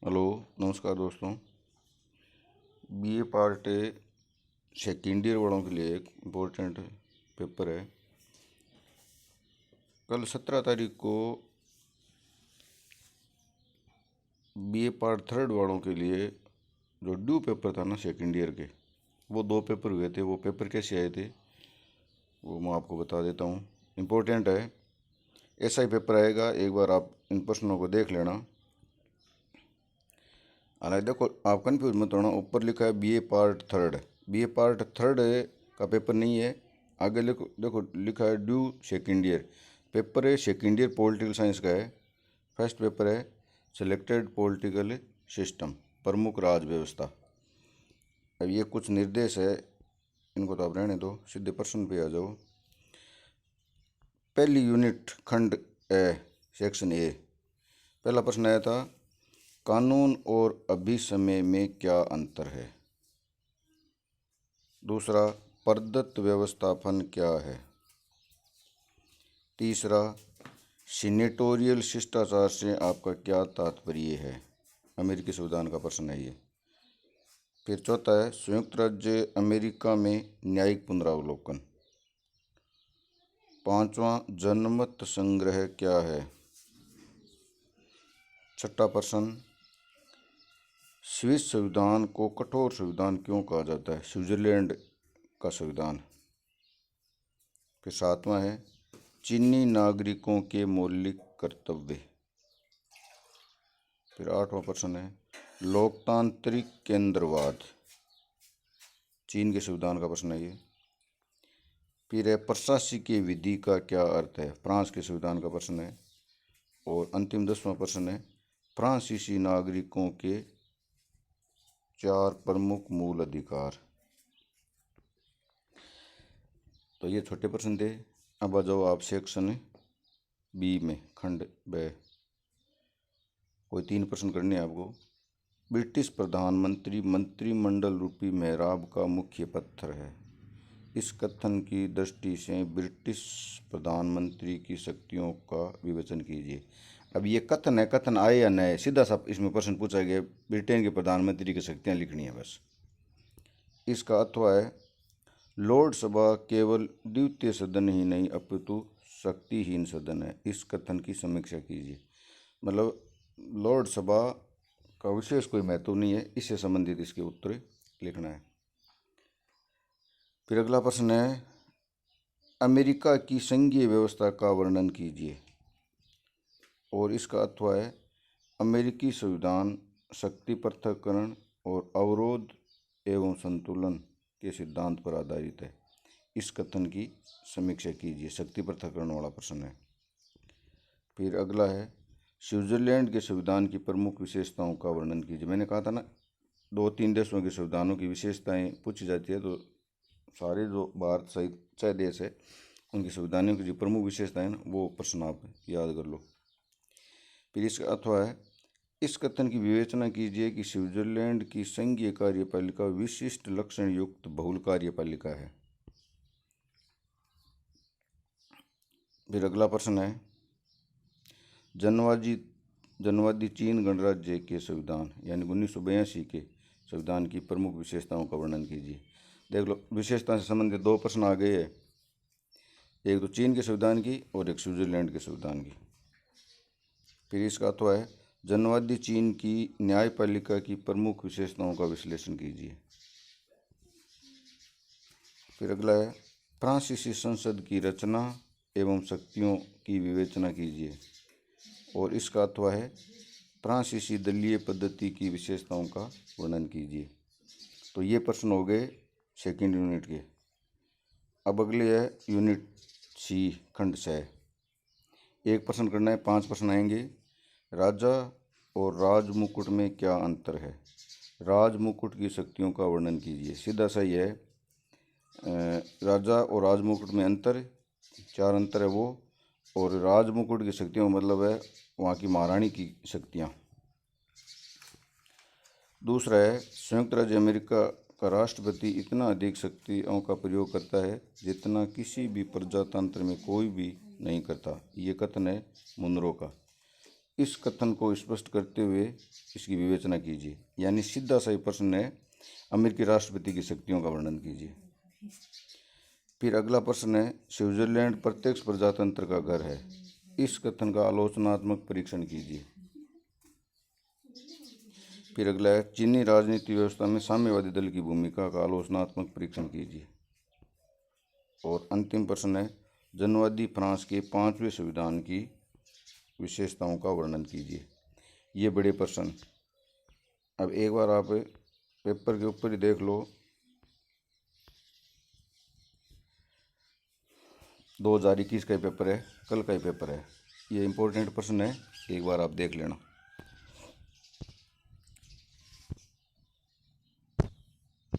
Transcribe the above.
Hello, नमस्कार दोस्तों। BA part second year वालों के लिए एक इम्पोर्टेंट पेपर है। कल 17 तारीख को बीए पार्ट थर्ड वालों के लिए जो ड्यू पेपर था ना सेकेंड ईयर के, वो 2 पेपर हुए थे। वो पेपर कैसे आए थे वो मैं आपको बता देता हूँ। इम्पोर्टेंट है, ऐसा ही पेपर आएगा, एक बार आप इन प्रश्नों को देख लेना। हालांकि देखो, आप कन्फ्यूज मत होना, ऊपर लिखा है BA part third. BA part third का पेपर नहीं है। आगे लिखो, देखो लिखा है ड्यू सेकेंड ईयर। पेपर है सेकेंड ईयर पॉलिटिकल साइंस का है। फर्स्ट पेपर है सिलेक्टेड पॉलिटिकल सिस्टम, प्रमुख राज व्यवस्था। अब ये कुछ निर्देश है, इनको तो आप रहने दो, सीधे प्रश्न पे आ जाओ। पहली यूनिट खंड ए, सेक्शन ए, पहला प्रश्न आया था, कानून और अभिसमय में क्या अंतर है। दूसरा, प्रदत्त व्यवस्थापन क्या है। तीसरा, सीनेटोरियल शिष्टाचार से आपका क्या तात्पर्य है। अमेरिकी संविधान का प्रश्न है ये। फिर चौथा है, संयुक्त राज्य अमेरिका में न्यायिक पुनरावलोकन। पांचवा, जनमत संग्रह क्या है। छठा प्रश्न, स्विस संविधान को कठोर संविधान क्यों कहा जाता है, स्विट्जरलैंड का संविधान। फिर सातवां है, चीनी नागरिकों के मौलिक कर्तव्य। फिर आठवां प्रश्न है, लोकतांत्रिक केंद्रवाद, चीन के संविधान का प्रश्न है ये। फिर है, प्रशासकीय विधि का क्या अर्थ है, फ्रांस के संविधान का प्रश्न है। और अंतिम 10वां प्रश्न है, फ्रांसीसी नागरिकों के 4 प्रमुख मूल अधिकार। तो ये छोटे प्रश्न थे। अब आ जाओ आप सेक्शन बी में, खंड ब। कोई 3 प्रश्न करने हैं आपको। ब्रिटिश प्रधानमंत्री मंत्रिमंडल रूपी मेहराब का मुख्य पत्थर है। इस कथन की दृष्टि से ब्रिटिश प्रधानमंत्री की शक्तियों का विवेचन कीजिए। अब ये कथन है, कथन आए या न आए, सीधा सा इसमें प्रश्न पूछा गया, ब्रिटेन के प्रधानमंत्री की शक्तियाँ लिखनी है बस। इसका अथवा है, लॉर्ड सभा केवल द्वितीय सदन ही नहीं अपितु शक्तिहीन सदन है। इस कथन की समीक्षा कीजिए। मतलब लॉर्ड सभा का विशेष कोई महत्व नहीं है, इससे संबंधित इसके उत्तर लिखना है। फिर अगला प्रश्न है, अमेरिका की संघीय व्यवस्था का वर्णन कीजिए। और इसका अथवा है, अमेरिकी संविधान शक्ति पृथक्करण और अवरोध एवं संतुलन के सिद्धांत पर आधारित है। इस कथन की समीक्षा कीजिए। शक्ति पृथक्करण वाला प्रश्न है। फिर अगला है, स्विट्जरलैंड के संविधान की प्रमुख विशेषताओं का वर्णन कीजिए। मैंने कहा था ना, 2-3 देशों के संविधानों की विशेषताएं पूछी जाती है, तो सारे जो भारत सहित 6 देश है उनके संविधानों की जो प्रमुख विशेषताएं हैं वो प्रश्न आप याद कर लो। फिर इसका अथवा है, इस कथन की विवेचना कीजिए कि स्विट्जरलैंड की संघीय कार्यपालिका विशिष्ट लक्षण युक्त बहुल कार्यपालिका है। फिर अगला प्रश्न है, जनवादी चीन गणराज्य के संविधान यानी 1982 के संविधान की प्रमुख विशेषताओं का वर्णन कीजिए। देख लो, विशेषता से संबंधित 2 प्रश्न आ गए हैं, एक तो चीन के संविधान की और एक स्विट्जरलैंड के संविधान की। फिर इसका अथवा है, जनवादी चीन की न्यायपालिका की प्रमुख विशेषताओं का विश्लेषण कीजिए। फिर अगला है, फ्रांसीसी संसद की रचना एवं शक्तियों की विवेचना कीजिए। और इसका अथवा है, फ्रांसीसी दलीय पद्धति की विशेषताओं का वर्णन कीजिए। तो ये प्रश्न हो गए सेकेंड यूनिट के। अब अगले है यूनिट सी, खंड 6। एक प्रश्न करना है, 5 प्रश्न आएंगे। राजा और राजमुकुट में क्या अंतर है। राजमुकुट की शक्तियों का वर्णन कीजिए। सीधा सही है, राजा और राजमुकुट में अंतर, 4 अंतर है वो। और राजमुकुट की शक्तियों का मतलब है वहाँ की महारानी की शक्तियाँ। दूसरा है, संयुक्त राज्य अमेरिका का राष्ट्रपति इतना अधिक शक्तियों का प्रयोग करता है जितना किसी भी प्रजातंत्र में कोई भी नहीं करता। ये कथन है मुनरो का। इस कथन को स्पष्ट करते हुए इसकी विवेचना कीजिए। यानी सीधा सही प्रश्न है, अमेरिकी राष्ट्रपति की शक्तियों का वर्णन कीजिए। फिर अगला प्रश्न है, स्विट्जरलैंड प्रत्यक्ष प्रजातंत्र का घर है। इस कथन का आलोचनात्मक परीक्षण कीजिए। फिर अगला है, चीनी राजनीति व्यवस्था में साम्यवादी दल की भूमिका का आलोचनात्मक परीक्षण कीजिए। और अंतिम प्रश्न है, जनवादी फ्रांस के 5वें संविधान की विशेषताओं का वर्णन कीजिए। ये बड़े प्रश्न, अब एक बार आप पेपर के ऊपर ही देख लो, 2021 का पेपर है, कल का ही पेपर है। ये इम्पोर्टेंट प्रश्न है, एक बार आप देख लेना।